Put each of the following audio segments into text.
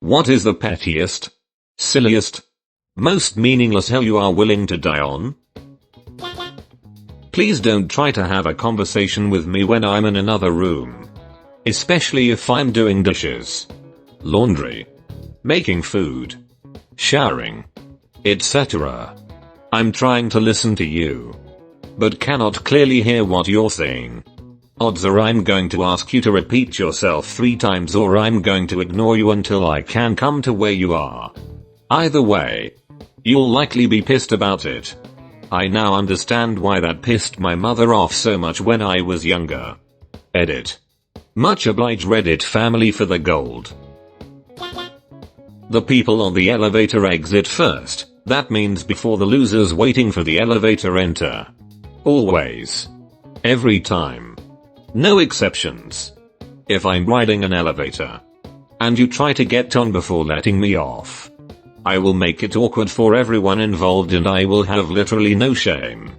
What is the pettiest, silliest, most meaningless hell you are willing to die on? Please don't try to have a conversation with me when I'm in another room. Especially if I'm doing dishes, laundry, making food, showering, etc. I'm trying to listen to you, but cannot clearly hear what you're saying. Odds are I'm going to ask you to repeat yourself 3 times, or I'm going to ignore you until I can come to where you are. Either way, you'll likely be pissed about it. I now understand why that pissed my mother off so much when I was younger. Edit. Much obliged Reddit family for the gold. The people on the elevator exit first. That means before the losers waiting for the elevator enter. Always. Every time. No exceptions. If I'm riding an elevator and you try to get on before letting me off, I will make it awkward for everyone involved and I will have literally no shame.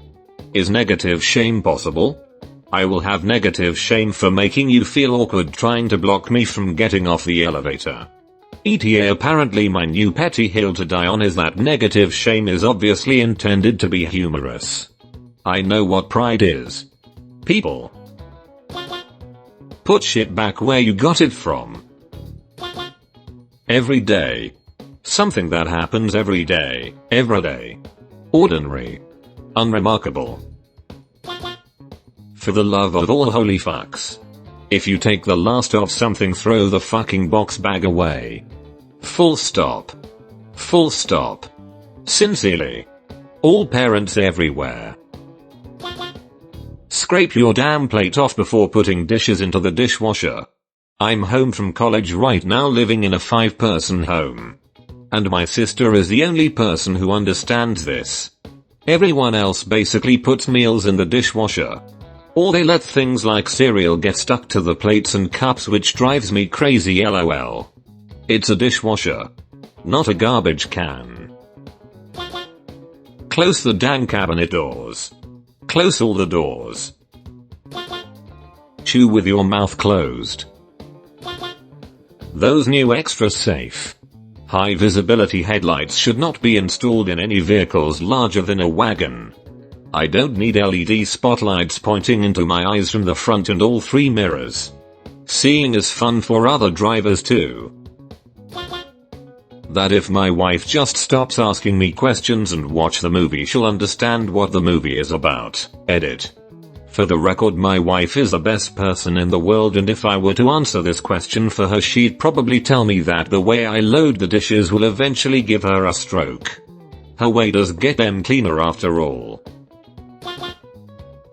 Is negative shame possible? I will have negative shame for making you feel awkward trying to block me from getting off the elevator. ETA apparently my new petty hill to die on is that negative shame is obviously intended to be humorous. I know what pride is. People. Put shit back where you got it from. Every day. Something that happens every day, every day. Ordinary. Unremarkable. For the love of all holy fucks. If you take the last of something, throw the fucking box bag away. Full stop. Full stop. Sincerely. All parents everywhere. Scrape your damn plate off before putting dishes into the dishwasher. I'm home from college right now, living in a 5-person home. And my sister is the only person who understands this. Everyone else basically puts meals in the dishwasher. Or they let things like cereal get stuck to the plates and cups, which drives me crazy, lol. It's a dishwasher, not a garbage can. Close the damn cabinet doors. Close all the doors. Chew with your mouth closed. Those new extra safe, high visibility headlights should not be installed in any vehicles larger than a wagon. I don't need LED spotlights pointing into my eyes from the front and all 3 mirrors. Seeing is fun for other drivers too. That if my wife just stops asking me questions and watch the movie, she'll understand what the movie is about. Edit. For the record, my wife is the best person in the world, and if I were to answer this question for her, she'd probably tell me that the way I load the dishes will eventually give her a stroke. Her way does get them cleaner after all.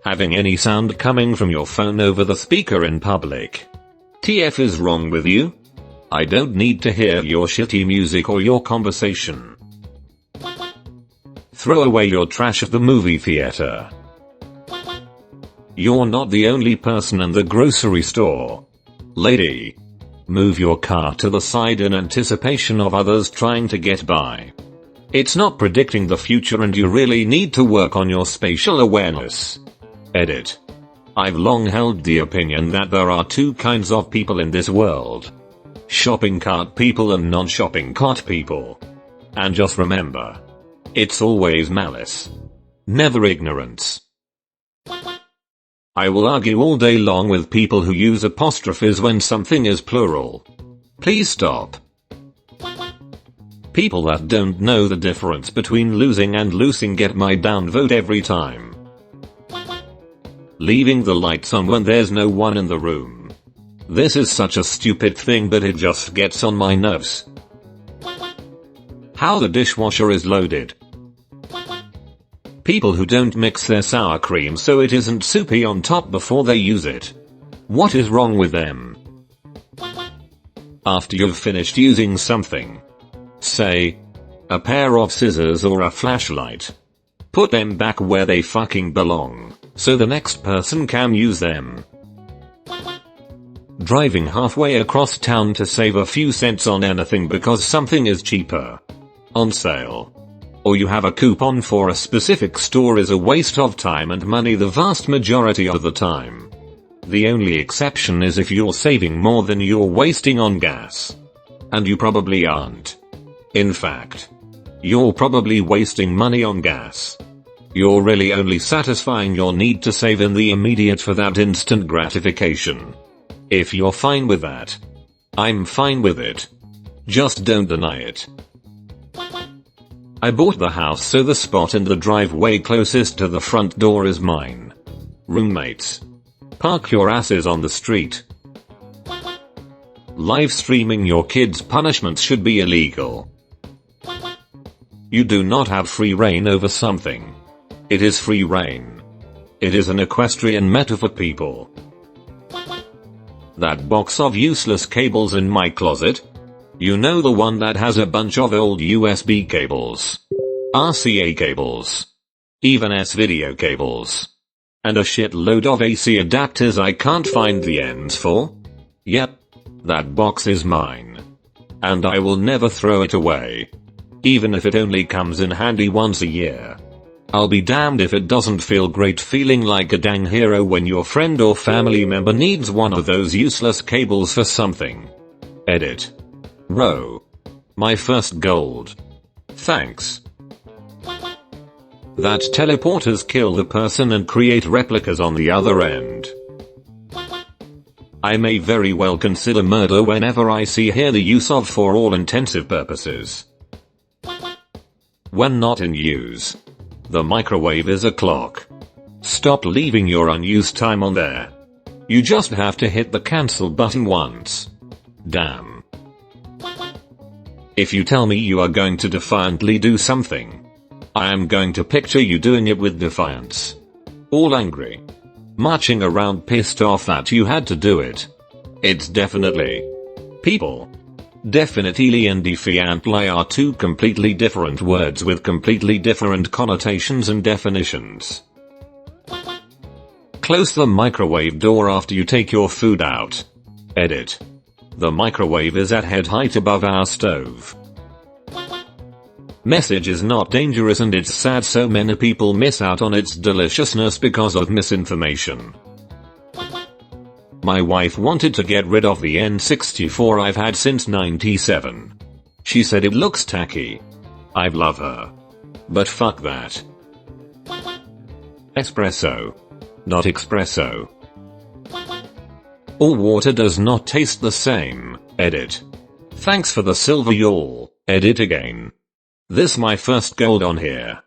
Having any sound coming from your phone over the speaker in public. TF is wrong with you? I don't need to hear your shitty music or your conversation. Throw away your trash at the movie theater. You're not the only person in the grocery store. Lady. Move your car to the side in anticipation of others trying to get by. It's not predicting the future and you really need to work on your spatial awareness. Edit. I've long held the opinion that there are 2 kinds of people in this world. Shopping cart people and non-shopping cart people. And just remember, it's always malice, never ignorance. I will argue all day long with people who use apostrophes when something is plural. Please stop. People that don't know the difference between losing and loosing get my downvote every time. Leaving the lights on when there's no one in the room. This is such a stupid thing, but it just gets on my nerves. How the dishwasher is loaded. People who don't mix their sour cream so it isn't soupy on top before they use it. What is wrong with them? After you've finished using something, say, a pair of scissors or a flashlight, put them back where they fucking belong, so the next person can use them. Driving halfway across town to save a few cents on anything because something is cheaper, on sale, or you have a coupon for a specific store is a waste of time and money the vast majority of the time. The only exception is if you're saving more than you're wasting on gas. And you probably aren't. In fact, you're probably wasting money on gas. You're really only satisfying your need to save in the immediate for that instant gratification. If you're fine with that, I'm fine with it. Just don't deny it. I bought the house so the spot in the driveway closest to the front door is mine. Roommates, park your asses on the street. Live streaming your kids' punishments should be illegal. You do not have free reign over something. It is free reign. It is an equestrian metaphor, people. That box of useless cables in my closet? You know, the one that has a bunch of old USB cables, RCA cables, even S-video cables, and a shitload of AC adapters I can't find the ends for? Yep, that box is mine. And I will never throw it away. Even if it only comes in handy once a year. I'll be damned if it doesn't feel great feeling like a dang hero when your friend or family member needs one of those useless cables for something. Edit. Row. My first gold. Thanks. That teleporters kill the person and create replicas on the other end. I may very well consider murder whenever I hear the use of for all intensive purposes. When not in use. The microwave is a clock. Stop leaving your unused time on there. You just have to hit the cancel button once. Damn. If you tell me you are going to defiantly do something, I am going to picture you doing it with defiance. All angry. Marching around pissed off that you had to do it. It's definitely. People. Definitely and defiantly are two completely different words with completely different connotations and definitions. Close the microwave door after you take your food out. Edit. The microwave is at head height above our stove. Message is not dangerous and it's sad so many people miss out on its deliciousness because of misinformation. My wife wanted to get rid of the N64 I've had since '97. She said it looks tacky. I love her. But fuck that. Espresso. Not espresso. All water does not taste the same. Edit. Thanks for the silver y'all. Edit again. This my first gold on here.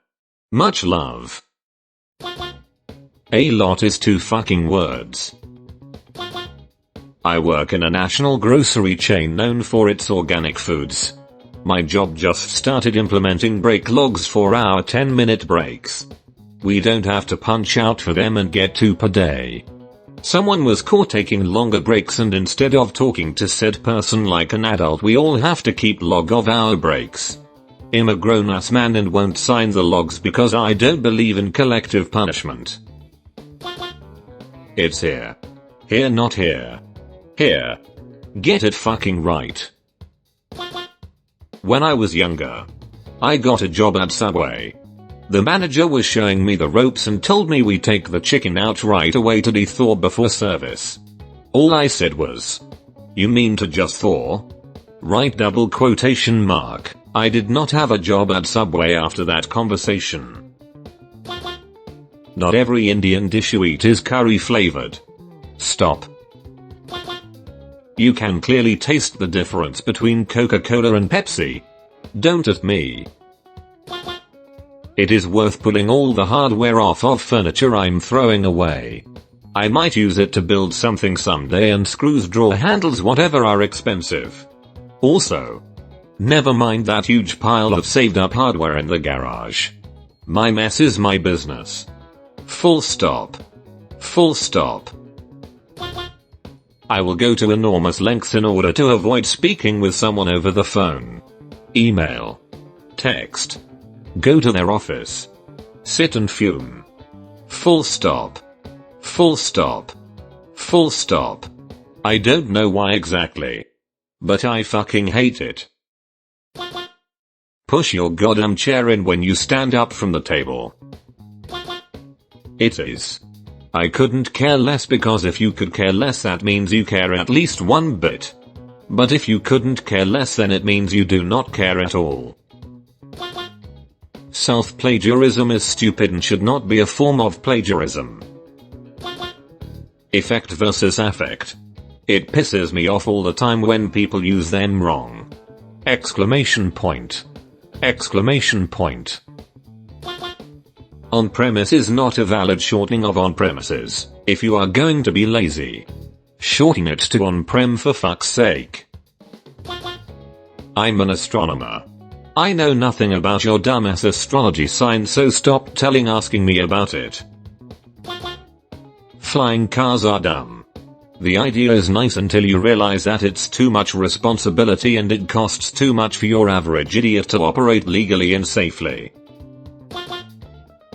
Much love. A lot is two fucking words. I work in a national grocery chain known for its organic foods. My job just started implementing break logs for our 10-minute breaks. We don't have to punch out for them and get 2 per day. Someone was caught taking longer breaks and instead of talking to said person like an adult we all have to keep log of our breaks. I'm a grown-ass man and won't sign the logs because I don't believe in collective punishment. It's here. Here, not here. Here. Get it fucking right. When I was younger, I got a job at Subway. The manager was showing me the ropes and told me we take the chicken out right away to thaw before service. All I said was, "You mean to just thaw?" Right, double quotation mark. I did not have a job at Subway after that conversation. Not every Indian dish you eat is curry flavored. Stop. You can clearly taste the difference between Coca-Cola and Pepsi. Don't at me. It is worth pulling all the hardware off of furniture I'm throwing away. I might use it to build something someday and screws, drawer handles, whatever are expensive. Also, never mind that huge pile of saved up hardware in the garage. My mess is my business. Full stop. Full stop. I will go to enormous lengths in order to avoid speaking with someone over the phone. Email. Text. Go to their office. Sit and fume. Full stop. Full stop. Full stop. I don't know why exactly. But I fucking hate it. Push your goddamn chair in when you stand up from the table. It is. I couldn't care less because if you could care less that means you care at least one bit. But if you couldn't care less, then it means you do not care at all. Self-plagiarism is stupid and should not be a form of plagiarism. Effect versus affect. It pisses me off all the time when people use them wrong. Exclamation point. Exclamation point. On-premise is not a valid shortening of on-premises. If you are going to be lazy, shorten it to on-prem for fuck's sake. I'm an astronomer. I know nothing about your dumbass astrology sign, so stop asking me about it. Flying cars are dumb. The idea is nice until you realize that it's too much responsibility and it costs too much for your average idiot to operate legally and safely.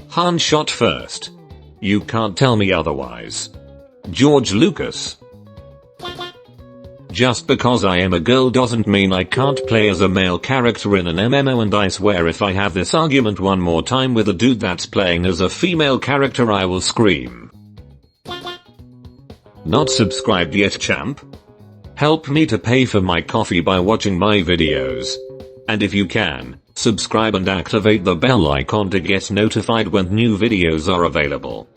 Han shot first. You can't tell me otherwise. George Lucas. Just because I am a girl doesn't mean I can't play as a male character in an MMO, and I swear if I have this argument one more time with a dude that's playing as a female character, I will scream. Not subscribed yet, champ? Help me to pay for my coffee by watching my videos. And if you can, subscribe and activate the bell icon to get notified when new videos are available.